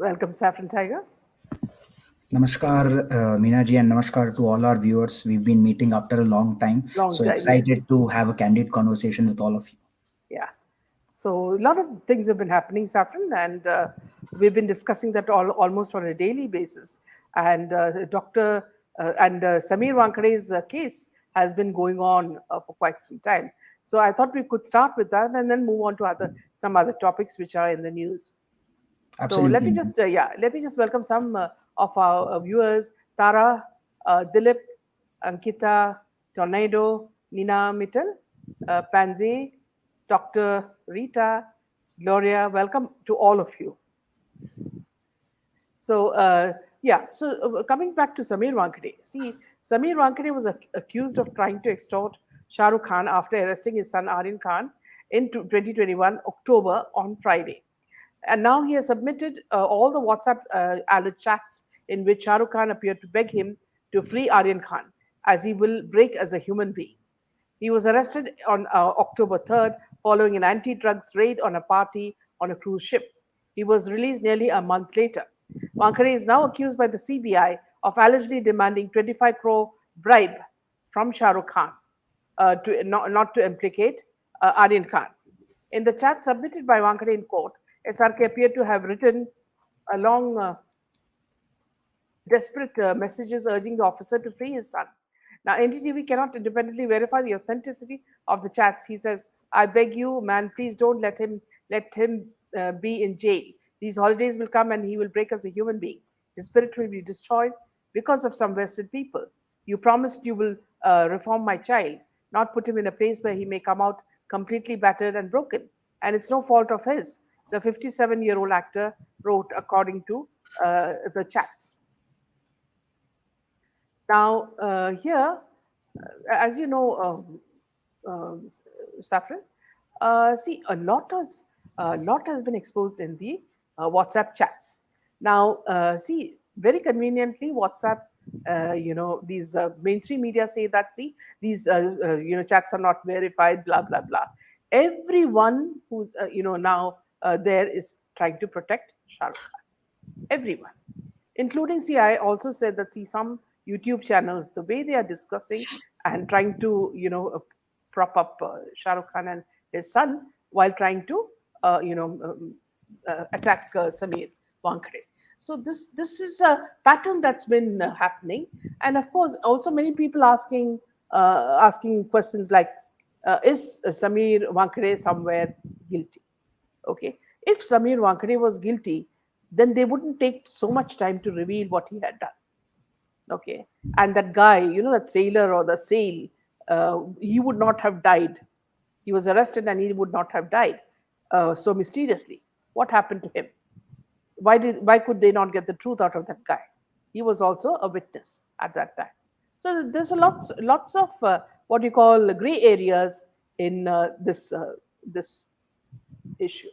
Welcome, Saffron Tiger. Namaskar, Meena ji, and namaskar to all our viewers. We've been meeting after a long time. Long So time, yes. excited to have a candid conversation with all of you. Yeah. So a lot of things have been happening, Saffron, and we've been discussing that almost on a daily basis. And Dr. And Sameer Wankade's case has been going on for quite some time. So I thought we could start with that and then move on to some other topics which are in the news. So Absolutely. let me just welcome some of our viewers: Tara, Dilip, Ankita, Tornado, Nina Mittal, Pansy, Dr. Rita, Gloria. Welcome to all of you. So coming back to Sameer Wankade. See, Sameer Wankade was accused of trying to extort Shah Rukh Khan after arresting his son Aryan Khan in 2021 October on Friday. And now he has submitted all the WhatsApp alert chats in which Shah Rukh Khan appeared to beg him to free Aryan Khan, as he will break as a human being. He was arrested on October 3rd following an anti drugs raid on a party on a cruise ship. He was released nearly a month later. Wankhede is now accused by the CBI of allegedly demanding 25 crore bribe from Shah Rukh Khan not to implicate Aryan Khan. In the chat submitted by Wankhede in court, SRK appeared to have written a long, desperate messages urging the officer to free his son. Now, NDTV cannot independently verify the authenticity of the chats. He says, "I beg you, man, please don't let him be in jail. These holidays will come and he will break as a human being. His spirit will be destroyed because of some vested people. You promised you will reform my child, not put him in a place where he may come out completely battered and broken. And it's no fault of his," the 57-year-old actor wrote, according to the chats. Now, here, as you know, Saffron, see, a lot has been exposed in the WhatsApp chats. Now, see, very conveniently, WhatsApp, these mainstream media say that, see, these, chats are not verified, blah, blah, blah. Everyone who's, now there is trying to protect Shah Rukh Khan. Everyone, including, see, I also said that, see, some YouTube channels, the way they are discussing and trying to, prop up Shah Rukh Khan and his son while trying to, attack Sameer Wankhede. So this is a pattern that's been happening, and of course, also many people asking questions like, is Sameer Wankhede somewhere guilty? Okay, if Sameer Wankhede was guilty, then they wouldn't take so much time to reveal what he had done. Okay, and that guy, that sailor or the sail, he would not have died. He was arrested and he would not have died so mysteriously. What happened to him? Why could they not get the truth out of that guy? He was also a witness at that time. So there's a lots of what you call gray areas in this issue.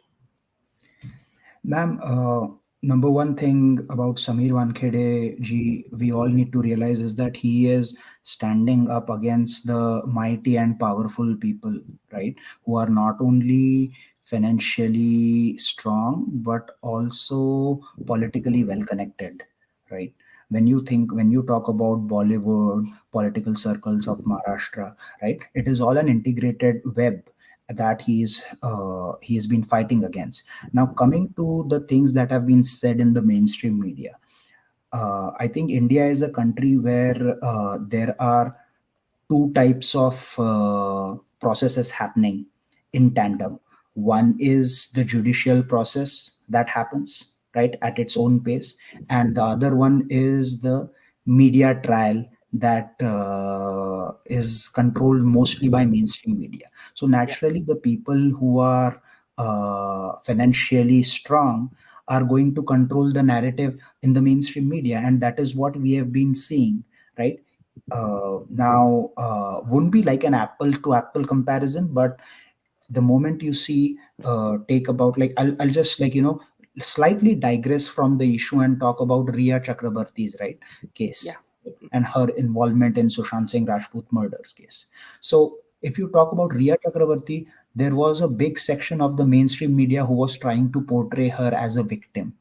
Ma'am, number one thing about Sameer Wankhede ji, we all need to realize is that he is standing up against the mighty and powerful people, right? Who are not only financially strong, but also politically well connected, right? When you talk about Bollywood, political circles of Maharashtra, right? It is all an integrated web that he's been fighting against. Now, coming to the things that have been said in the mainstream media, I think India is a country where there are two types of processes happening in tandem. One is the judicial process that happens right at its own pace, and the other one is the media trial that is controlled mostly by mainstream media. So Yeah. naturally, the people who are financially strong are going to control the narrative in the mainstream media, and that is what we have been seeing, right? Now wouldn't be like an apple to apple comparison, but the moment you see take about like I'll just like slightly digress from the issue and talk about Ria Chakrabarti's right Yeah. case and her involvement in Sushant Singh Rajput murders case. So if you talk about Ria Chakrabarti, there was a big section of the mainstream media who was trying to portray her as a victim,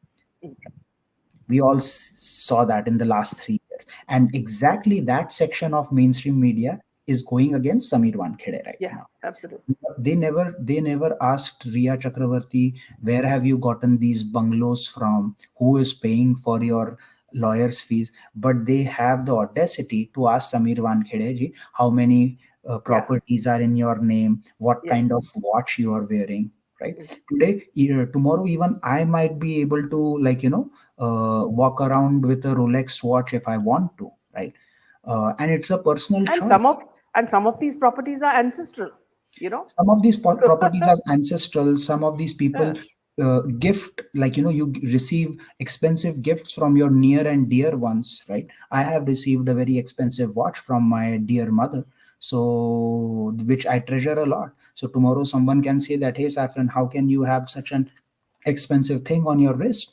We all saw that in the last 3 years, and exactly that section of mainstream media is going against Sameer Wankhede right Yeah, now. absolutely. They never asked Riya Chakravarti, where have you gotten these bungalows from, who is paying for your lawyers fees, but they have the audacity to ask Sameer Wankhede ji, how many Yeah. properties are in your name, what kind Yes. of watch you are wearing, right? Mhm. Today, tomorrow, even I might be able to, like, walk around with a Rolex watch if I want to, right? And it's a personal And choice. some of these properties are ancestral, you know. Some of these So properties are ancestral. Some of these people yeah, gift, like, you receive expensive gifts from your near and dear ones, right? I have received a very expensive watch from my dear mother, so which I treasure a lot. So tomorrow someone can say that, hey Saffron, how can you have such an expensive thing on your wrist?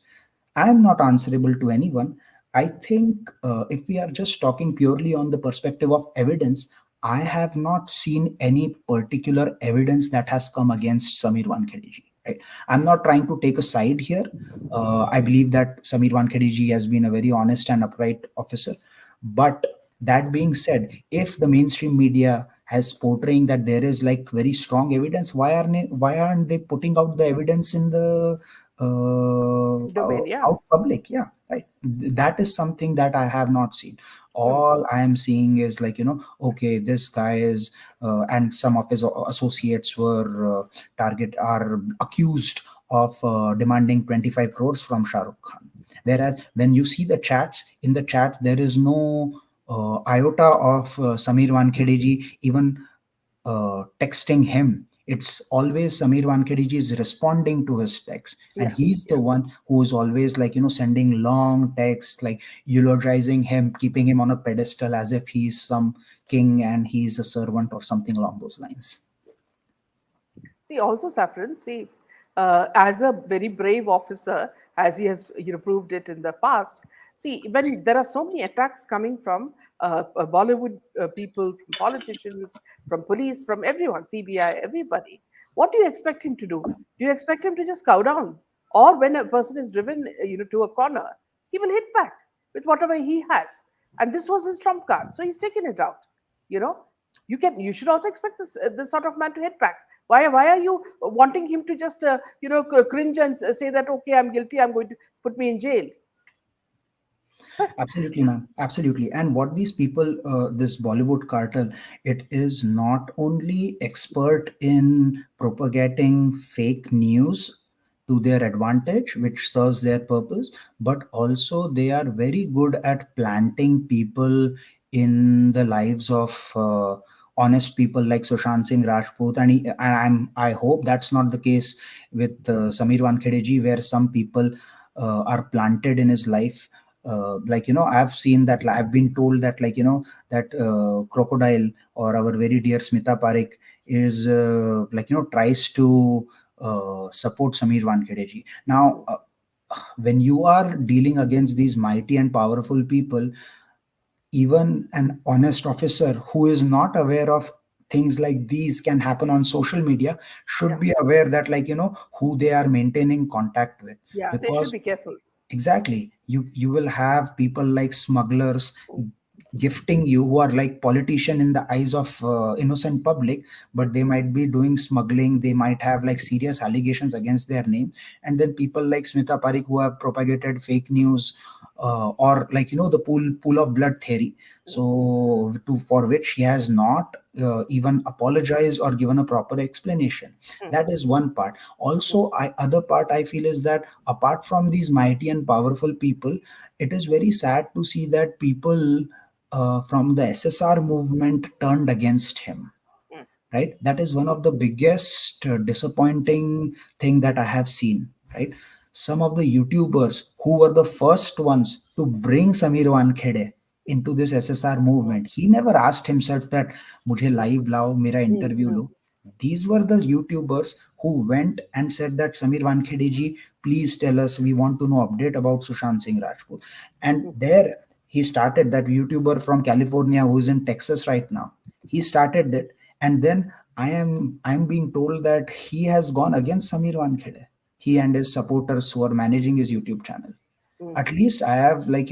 I am not answerable to anyone. I think if we are just talking purely on the perspective of evidence, I have not seen any particular evidence that has come against Sameer Wankhede. Right? I'm not trying to take a side here. I believe that Sameer Wankhede has been a very honest and upright officer. But that being said, if the mainstream media has portraying that there is like very strong evidence, why aren't they putting out the evidence in the domain. Yeah. out public? Yeah, right. That is something that I have not seen. Hmm. All I am seeing is, like, okay, this guy is and some of his associates were target are accused of demanding 25 crores from Shah Rukh Khan, whereas when you see the chats, in the chats there is no iota of Sameer Wankhede even texting him. It's always Sameer Wankhede is responding to his text, and Yeah. he's the Yeah. one who is always, like, sending long texts, like eulogizing him, keeping him on a pedestal as if he's some king and he's a servant or something along those lines. See, also Saffron, see, as a very brave officer, as he has proved it in the past. See, when there are so many attacks coming from Bollywood people, from politicians, from police, from everyone, CBI, everybody, what do you expect him to do? Do you expect him to just cow down, or when a person is driven, to a corner, he will hit back with whatever he has, and this was his trump card, so he's taken it out. You know, you should also expect this sort of man to hit back. Why are you wanting him to just cringe and say that, okay, I'm guilty, I'm going to put me in jail? Absolutely, ma'am. Absolutely. And what these people, this Bollywood cartel, it is not only expert in propagating fake news to their advantage, which serves their purpose, but also they are very good at planting people in the lives of honest people like Sushant Singh Rajput. I hope that's not the case with Sameer Wankhede, where some people are planted in his life. Like, I've seen that, like, I've been told that, like, that crocodile, or our very dear Smita Parekh, is like, tries to support Sameer Wankhede. Now, when you are dealing against these mighty and powerful people, even an honest officer who is not aware of things like these can happen on social media should Yeah, be aware that, like, who they are maintaining contact with. yeah, they should Because be careful. exactly, you will have people like smugglers gifting you, who are like politician in the eyes of innocent public, but they might be doing smuggling, they might have like serious allegations against their name. And then people like Smita Parik, who have propagated fake news, or, like, the pool of blood theory, so for which he has not even apologized or given a proper explanation. Mhm. That is one part. Also, other part I feel is that, apart from these mighty and powerful people, it is very sad to see that people from the SSR movement turned against him, Mhm. right? That is one of the biggest disappointing thing that I have seen, right? Some of the YouTubers who were the first ones to bring Sameer Wankhede into this SSR movement, he never asked himself that mujhe live lao, mera interview Mhm. lo. These were the YouTubers who went and said that, Sameer Wankhede ji, please tell us, we want to know update about Sushant Singh Rajput. And Mhm. there he started, that YouTuber from California who is in Texas right now, he started that. And then I'm being told that he has gone against Sameer Wankhede, he and his supporters who are managing his YouTube channel. mm. At least I have, like,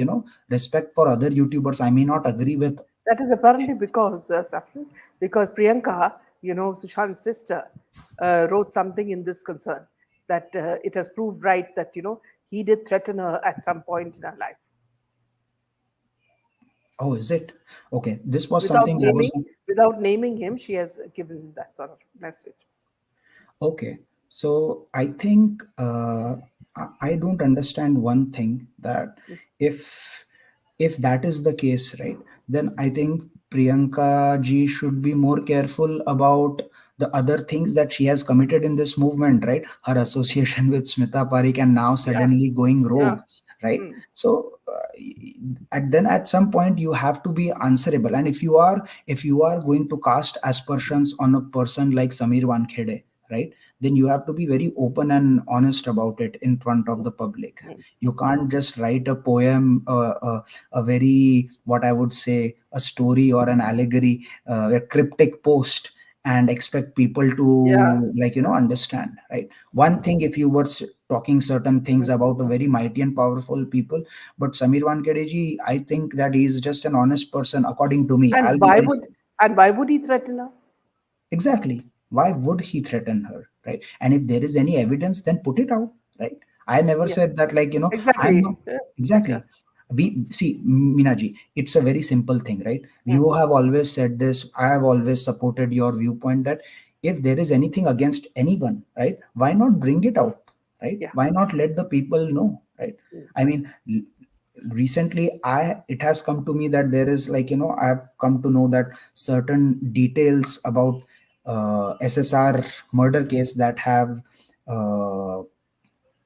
respect for other YouTubers. I may not agree with. That is apparently because, Saffron, because Priyanka, Sushant's sister, wrote something in this concern that it has proved right that, he did threaten her at some point in her life. Oh, is it? Okay, this was Without something I was. naming, without naming him, she has given that sort of message. Okay, so I think I don't understand one thing, that if if that is the case, right, then I think Priyanka ji should be more careful about the other things that she has committed in this movement, right? Her association with Smita Parikh and now Yeah, suddenly going yeah. rogue, right? Mm, So at some point you have to be answerable, and if you are going to cast aspersions on a person like Sameer Wankhede, right, then you have to be very open and honest about it in front of mm, the public. mm, You can't just write a poem, a very, what I would say, a story or an allegory, a cryptic post, and expect people yeah. to, like, Yeah. understand, right? One thing if you were talking certain things Mm. about a very mighty and powerful people, but Sameer Wankhede ji, I think that he is just an honest person, according to me. I'll And be why very. would and why would he threaten her? Exactly. Why would he threaten her, right? And if there is any evidence, then put it out, right? I never Yeah, said that, like, I'm not. exactly. Yeah. Yeah. Exactly. We see, Minaji, it's a very simple thing, right? Mm. You have always said this. I have always supported your viewpoint that if there is anything against anyone, right, why not bring it out, right? Yeah. Why not let the people know, right? Mm. I mean, recently it has come to me that there is, like, I've come to know that certain details about SSR murder case uh,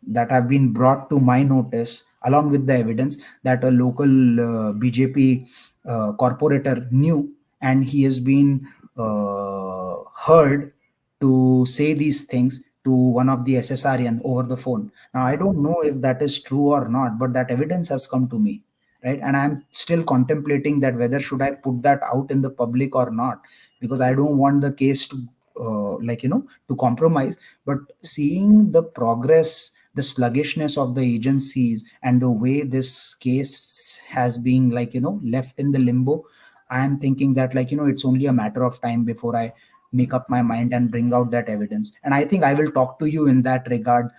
that have been brought to my notice, along with the evidence that a local BJP corporator knew, and he has been heard to say these things to one of the SSRian over the phone. Now, I don't know if that is true or not, but that evidence has come to me, right? And I'm still contemplating that whether should I put that out in the public or not, because I Mm. don't want the case to, to compromise. But seeing the progress, the sluggishness of the agencies, and the way this case has been, like, left in the limbo, I am thinking that, like, it's only a matter of time before I make up my mind and bring out that evidence. And I think I will talk to you in that regard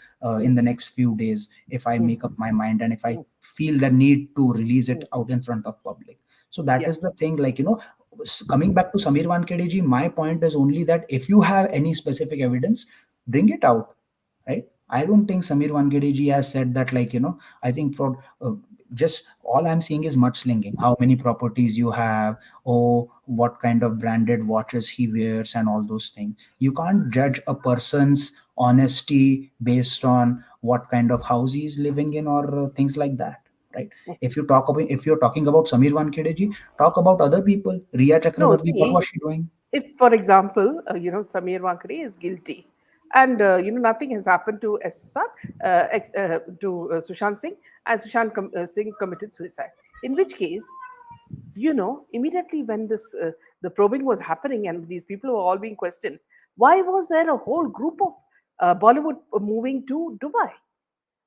in the next few days, if I Mm. make up my mind and if I Mm. feel the need to release it Mm. out in front of public. So that Yeah. is the thing, like, coming back to Sameer Wankhede ji, my point is only that if you have any specific evidence, bring it out, right? I don't think Sameer Wankhede ji has said that, like, I think for just all I'm seeing is mudslinging. How many properties you have, oh, what kind of branded watches he wears, and all those things. You can't judge a person's honesty based on what kind of house he is living in, or things like that, right? If you're talking about Sameer Wankhede ji, talk about other people. Riya No, Chakrabarti, what see, was she doing? if, for example, Sameer Wankhede is guilty, and nothing has happened to SR, to Sushant Singh, and Singh committed suicide. In which case, immediately when the probing was happening and these people were all being questioned, why was there a whole group of Bollywood moving to Dubai?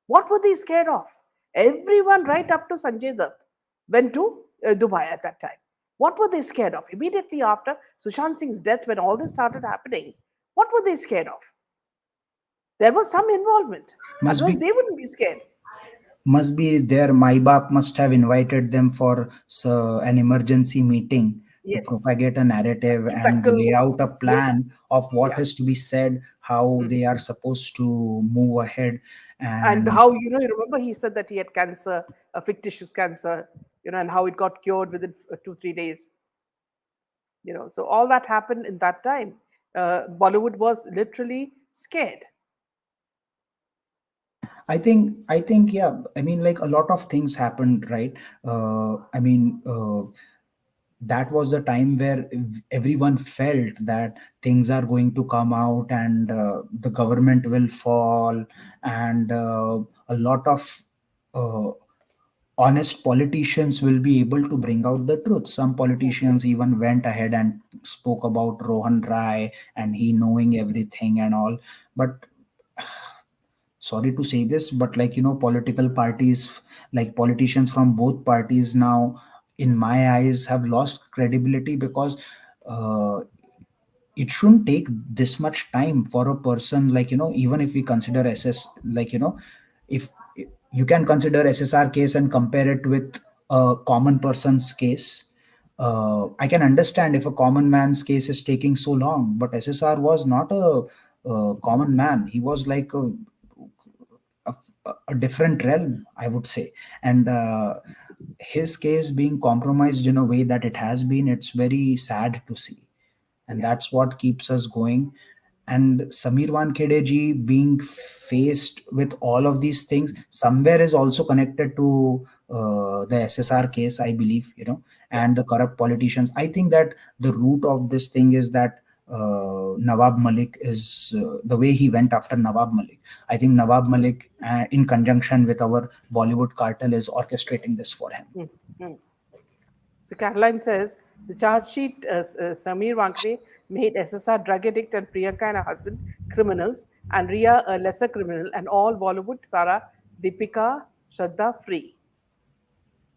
What were they scared of? Everyone, right up to Sanjay Dutt, went to Dubai at that time. What were they scared of? Immediately after Sushant Singh's death, when all this started happening, what were they scared of? There was some involvement. Must Otherwise, be they wouldn't be scared. their Maibap must have invited them for an emergency meeting to Yes. propagate a narrative To and tackle, lay out a yeah, plan of what yeah. is to be said, how Mm. they are supposed to move ahead. And And how, you remember he said that he had cancer, a fictitious cancer, and how it got cured within 2 3 days. So all that happened in that time. Bollywood was literally scared. I think, yeah, I mean, like, a lot of things happened, right? I mean, that was the time where everyone felt that things are going to come out, and the government will fall, and a lot of uh, honest politicians will be able to bring out the truth. Some Mm. politicians even went ahead and spoke about Rohan Rai and he knowing everything and all. But sorry to say this, but like, political parties, like politicians from both parties now, in my eyes, have lost credibility, because uh, it shouldn't take this much time for a person, like, even if we consider SS, like, if you can consider SSR case and compare it with a common person's case, I can understand if a common man's case is taking so long, but SSR was not a common man. He was like a, a different realm, I would say. And his case being compromised in a way that it has been, it's very sad to see, and Yeah. that's what keeps us going. And Sameer Wankhede ji being faced with all of these things somewhere is also connected to the SSR case, I believe, Yeah. and the corrupt politicians. I think that the root of this thing is that Nawab Malik is the way he went after Nawab Malik. I think Nawab Malik, in conjunction with our Bollywood cartel, is orchestrating this for him. Mm, mm. So Caroline says the charge sheet, Sameer Wankhede made SSR drug addict and Priyanka and her husband criminals, and Ria a lesser criminal, and all Bollywood Sara, Deepika, Shraddha free.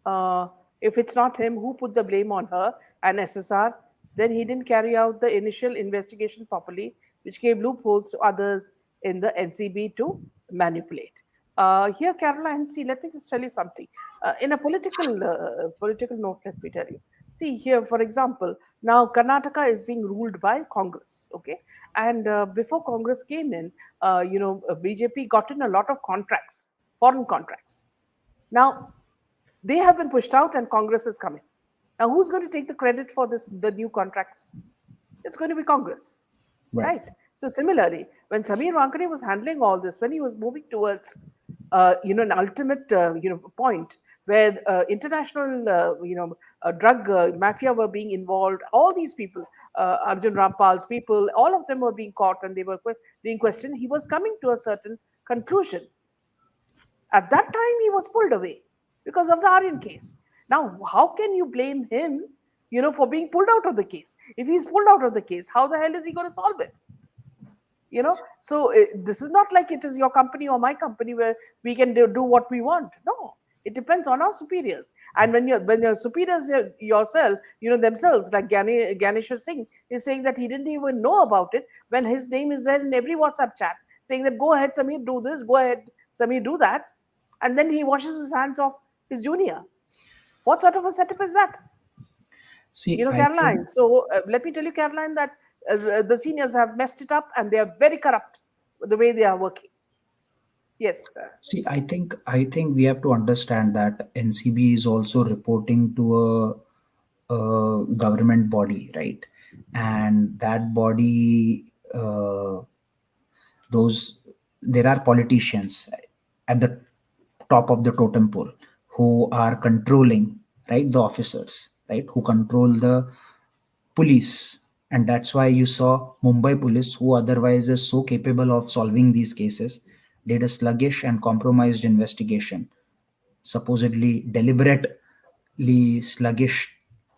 uh, if it's not him, who put the blame on her and SSR? Then he didn't carry out the initial investigation properly, which gave loopholes to others in the NCB to manipulate. Here, Caroline, see, let me just tell you something. In a political note, let me tell you. See here, for example, now Karnataka is being ruled by Congress, okay? And before Congress came in, BJP got in a lot of contracts, foreign contracts. Now, they have been pushed out and Congress is coming. Now, who's going to take the credit for the new contracts? It's going to be Congress, Right. right? So similarly, when Sameer Wankhede was handling all this, when he was moving towards, an ultimate, point where international, drug mafia were being involved, all these people, Arjun Rampal's people, all of them were being caught and they were being questioned. He was coming to a certain conclusion. At that time, he was pulled away because of the Aryan case. Now, how can you blame him, for being pulled out of the case? If he's pulled out of the case, how the hell is he going to solve it? So this is not like it is your company or my company where we can do what we want. No, it depends on our superiors. And when your superiors yourself, themselves, like Ganesh Singh is saying that he didn't even know about it when his name is there in every WhatsApp chat, saying that go ahead, Sameer, do this, go ahead, Sameer, do that, and then he washes his hands of his junior. What sort of a setup is that? See, I think Caroline. So let me tell you, Caroline, that the seniors have messed it up and they are very corrupt the way they are working. Yes. See, I think we have to understand that NCB is also reporting to a government body, right? And that body, those there are politicians at the top of the totem pole who are controlling, right, the officers, right, who control the police. And that's why you saw Mumbai police, who otherwise is so capable of solving these cases, did a sluggish and compromised investigation, supposedly deliberately sluggish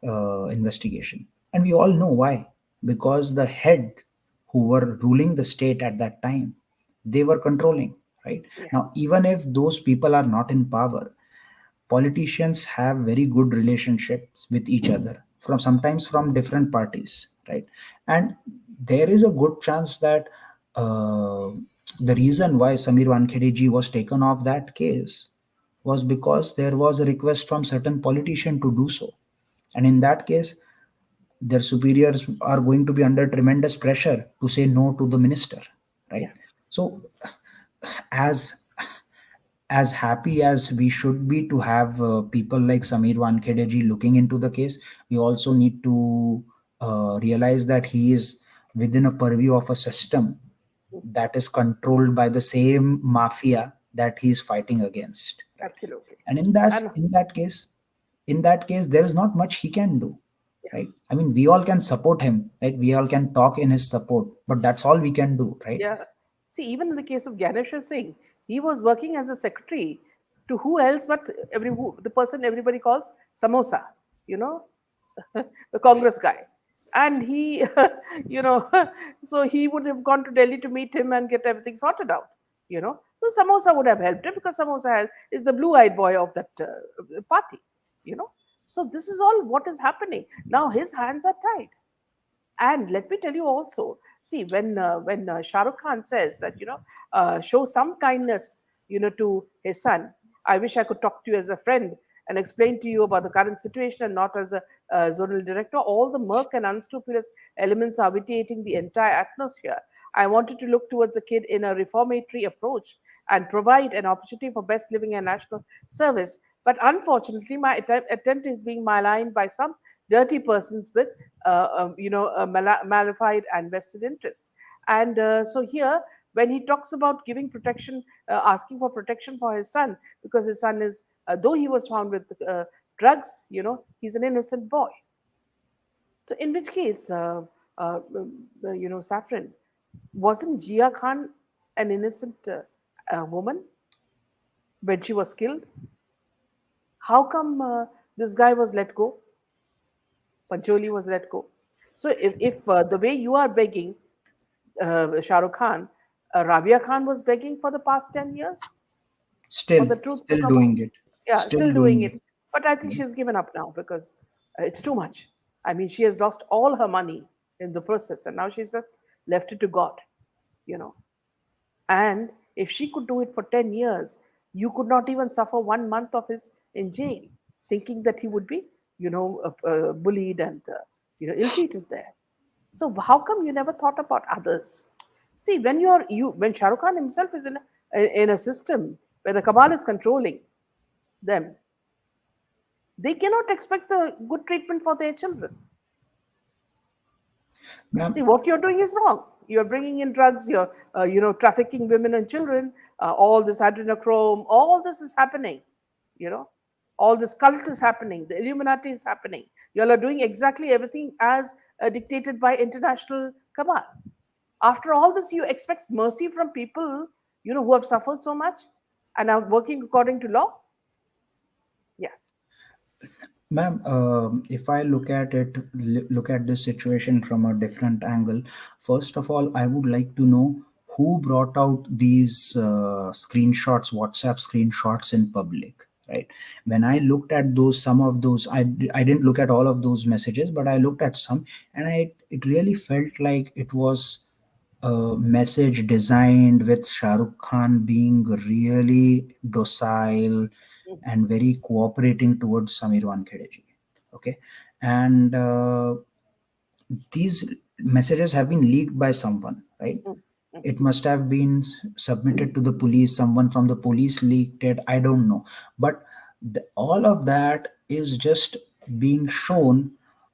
investigation. And we all know why. Because the head who were ruling the state at that time, they were controlling, right? Yeah. Now, even if those people are not in power, politicians have very good relationships with each other, from sometimes from different parties, right? And there is a good chance that uh, the reason why Sameer Wankhede ji was taken off that case was because there was a request from certain politician to do so. And in that case, their superiors are going to be under tremendous pressure to say no to the minister, Yeah. right? So as as happy as we should be to have people like Sameer Wankhede ji looking into the case, we also need to realize that he is within a purview of a system that is controlled by the same mafia that he is fighting against, right? Absolutely. And in that And in that case, there is not much he can do, yeah. right? I mean, we all can support him, right? We all can talk in his support, but that's all we can do, right? Yeah. See, even in the case of Ganesh Singh, he was working as a secretary to who else but the person everybody calls Samosa, you know, the Congress guy. And he, you know, so he would have gone to Delhi to meet him and get everything sorted out. So Samosa would have helped him because is the blue-eyed boy of that party, you know. So this is all what is happening now. His hands are tied. And let me tell you also, see, when Shah Rukh Khan says that, show some kindness, to his son. I wish I could talk to you as a friend and explain to you about the current situation and not as a zonal director. All the murk and unscrupulous elements are vitiating the entire atmosphere. I wanted to look towards the kid in a reformatory approach and provide an opportunity for best living and national service. But unfortunately, my attempt is being maligned by some dirty persons with, malified and vested interests. And so here, when he talks about giving protection, asking for protection for his son, because his son is, though he was found with drugs, he's an innocent boy. So in which case, Saffron, wasn't Jia Khan an innocent woman when she was killed? How come this guy was let go? Pancholi was let go. So if the way you are begging, Shah Rukh Khan, Rabia Khan was begging for the past 10 years for Still, the truth to still come out. doing it. Yeah, Still still doing doing it. it. But I think she's given up now because it's too much. I mean, she has lost all her money in the process and now she's just left it to God, you know. And if she could do it for 10 years, you could not even suffer 1 month of his in jail, thinking that he would be, bullied and, ill treated there. So how come you never thought about others? See, when Shah Rukh Khan himself is in a system where the cabal is controlling them, they cannot expect the good treatment for their children. See, Ma'am, what you're doing is wrong. You're bringing in drugs. You're, trafficking women and children. All this adrenochrome. All this is happening. You know, all this cult is happening. The Illuminati is happening. You all are doing exactly everything as dictated by international cabal. After all this, you expect mercy from people, who have suffered so much and are working according to law. Yeah. Ma'am, if I look at it, look at this situation from a different angle, first of all, I would like to know who brought out these screenshots, WhatsApp screenshots in public, right? When I looked at those, some of those, I didn't look at all of those messages, but I looked at some, and it really felt like it was a message designed with Shah Rukh Khan being really docile and very cooperating towards Sameer Wankhede ji. Okay, and these messages have been leaked by someone, right? Mm, mm, It must have been submitted to the police. Someone from the police leaked it. I don't know, but all of that is just being shown,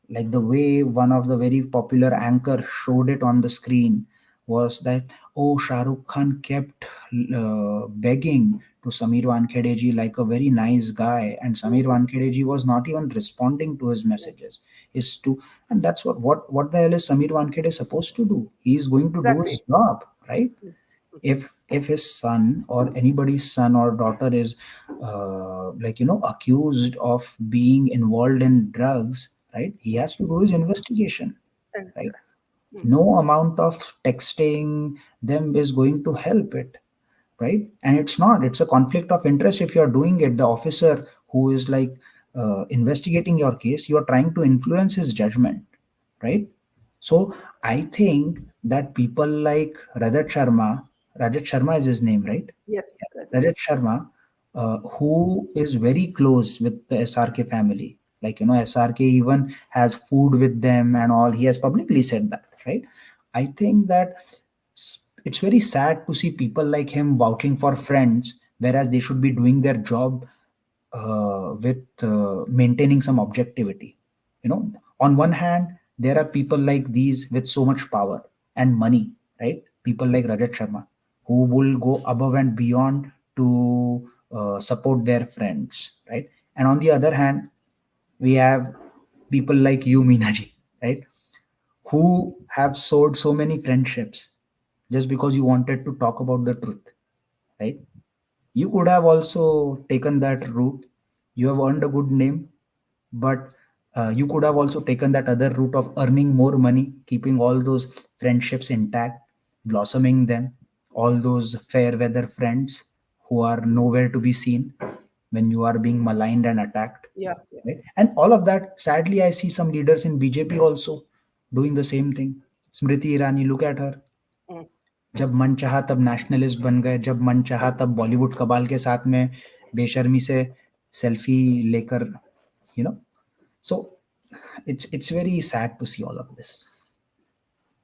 like the way one of the very popular anchor showed it on the screen was that, oh, Shah Rukh Khan kept begging to Sameer Wankhede ji like a very nice guy, and Sameer mm, Wankhede ji was not even responding to his mm. messages. Is to And that's what the hell is Sameer Wankhede supposed to do? He's going to do his Exactly. job, right? Mm, mm, If his son or anybody's son or daughter is accused of being involved in drugs, right? He has to do his investigation, right? exactly. Mm, No amount of texting them is going to help it, right? And it's a conflict of interest. If you're doing it, the officer who is investigating your case, you're trying to influence his judgment, right? So I think that people like Rajat Sharma is his name, right? yes, Rajat. Rajat Sharma, who is very close with the SRK family. SRK even has food with them and all. He has publicly said that, right? I think that it's very sad to see people like him vouching for friends, whereas they should be doing their job with maintaining some objectivity. On one hand, there are people like these with so much power and money, right? People like Rajat Sharma, who will go above and beyond to support their friends, right? And on the other hand, we have people like you, Meenaji, right? Who have sowed so many friendships just because you wanted to talk about the truth, right? You could have also taken that route. You have earned a good name, but you could have also taken that other route of earning more money, keeping all those friendships intact, blossoming them. all those fair weather friends who are nowhere to be seen when you are being maligned and attacked, Yeah, yeah. right? And all of that, sadly, I see some leaders in BJP also doing the same thing. Smriti Irani, look at her. Mm. जब मन चाहा तब nationalist बन गए, जब मन चाहा तब बॉलीवुड कबाल के साथ में बेशर्मी से सेल्फी लेकर, you know. So it's very sad to see all of this.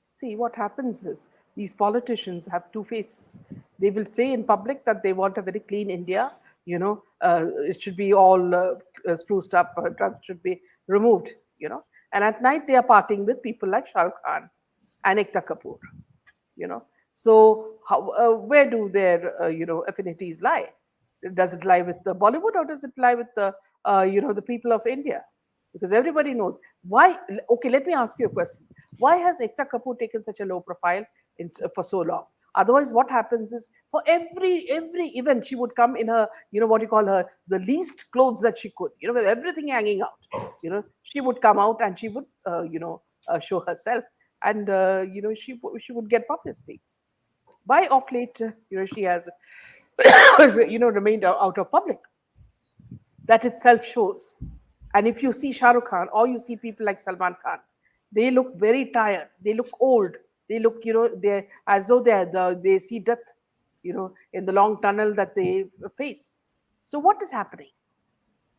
See, what happens is these politicians have two faces. They will say in public that they want a very clean India. It should be all spruced up, drugs should be removed. And at night they are partying with people like Shah Rukh Khan and Ekta Kapoor. you know so where do their affinities lie? Does it lie with the Bollywood, or does it lie with the people of India? Because everybody knows why. Okay, let me ask you a question. Why has Ekta Kapoor taken such a low profile for so long? Otherwise, what happens is, for every event, she would come in her, what you call her, the least clothes that she could, with everything hanging out. She would come out and she would, show herself, and she would get publicity. Why of late, she has, remained out of public? That itself shows. And if you see Shah Rukh Khan, or you see people like Salman Khan, they look very tired. They look old. They look, they as though they see death, in the long tunnel that they face. So what is happening?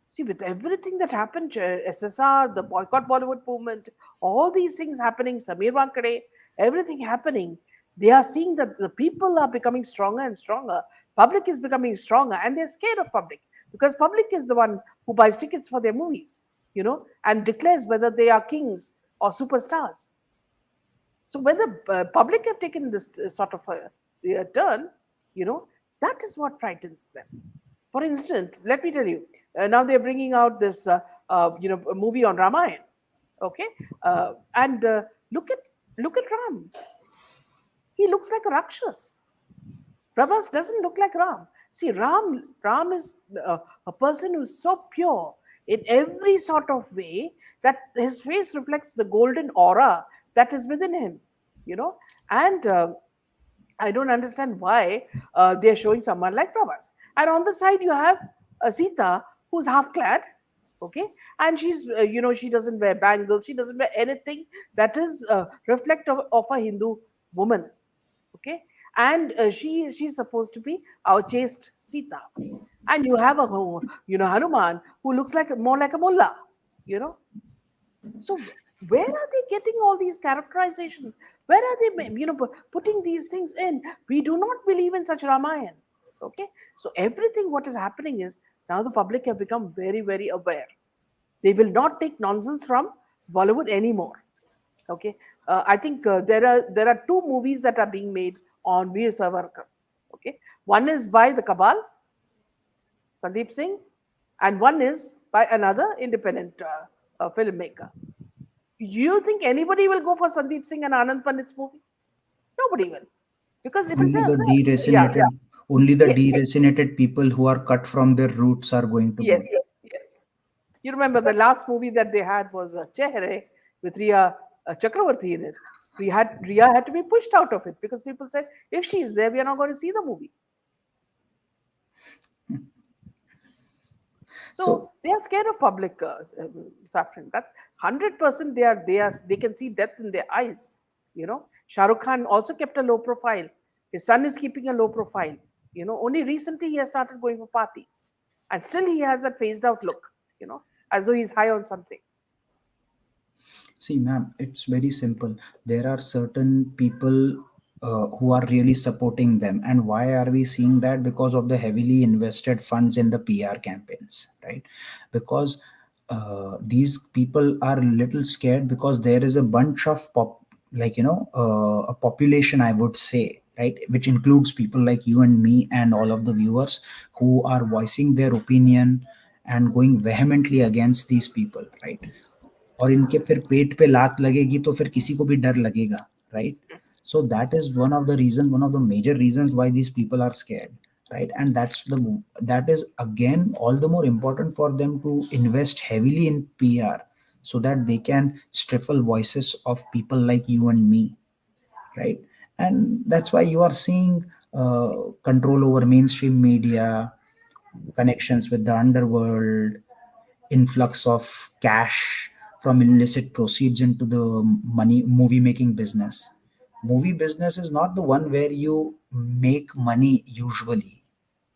See, with everything that happened, SSR, the boycott Bollywood movement, all these things happening, Sameer Wankade, everything happening, they are seeing that the people are becoming stronger and stronger. Public is becoming stronger, and they're scared of public, because public is the one who buys tickets for their movies, and declares whether they are kings or superstars. So when the public have taken this sort of a turn, you know, that is what frightens them. For instance, let me tell you, now they're bringing out this, a movie on Ramayana. Okay, and look at Ram. He looks like a Rakshas. Prabhas doesn't look like Ram. See, Ram is a person who's so pure in every sort of way that his face reflects the golden aura that is within him, And I don't understand why they're showing someone like Prabhas. And on the side, you have Sita, who's half clad, okay, and she's, she doesn't wear bangles, she doesn't wear anything that is reflective of a Hindu woman, okay, and she's supposed to be our chaste Sita. And you have Hanuman, who looks like more like a mullah, you know so where are they getting all these characterizations? Where are they, putting these things in? We do not believe in such Ramayana. Okay, so everything what is happening is, now the public have become very, very aware. They will not take nonsense from Bollywood anymore. Okay, I think there are two movies that are being made on Veer Savarkar. Okay, one is by the Cabal, Sandeep Singh, and one is by another independent filmmaker. You think anybody will go for Sandeep Singh and Anand Pandit's movie? Nobody will, because it is Only a, the yeah, deracinated, only the yes, deracinated people who are cut from their roots are going to go yes, there. yes. You remember the last movie that they had was Chehre, with Riya Chakravarti in it. Riya had to be pushed out of it, because people said, if she is there, we are not going to see the movie. So So they are scared of public, Saffron. That's 100%. They can see death in their eyes. Shah Rukh Khan also kept a low profile. His son is keeping a low profile. Only recently he has started going for parties, and still he has that phased out look. As though he's high on something. see, ma'am, it's very simple. There are certain people who are really supporting them. And why are we seeing that? Because of the heavily invested funds in the PR campaigns, right? Because these people are a little scared, because there is a bunch of a population, I would say, right, which includes people like you and me and all of the viewers, who are voicing their opinion and going vehemently against these people, right? और इनके फिर पेट पे लात लगेगी तो फिर किसी को भी डर लगेगा, right? So that is one of the major reasons why these people are scared, right? And that is again all the more important for them to invest heavily in PR, so that they can stifle voices of people like you and me, right? And that's why you are seeing control over mainstream media, connections with the underworld, influx of cash from illicit proceeds into the money movie making business. Movie business is not the one where you make money usually.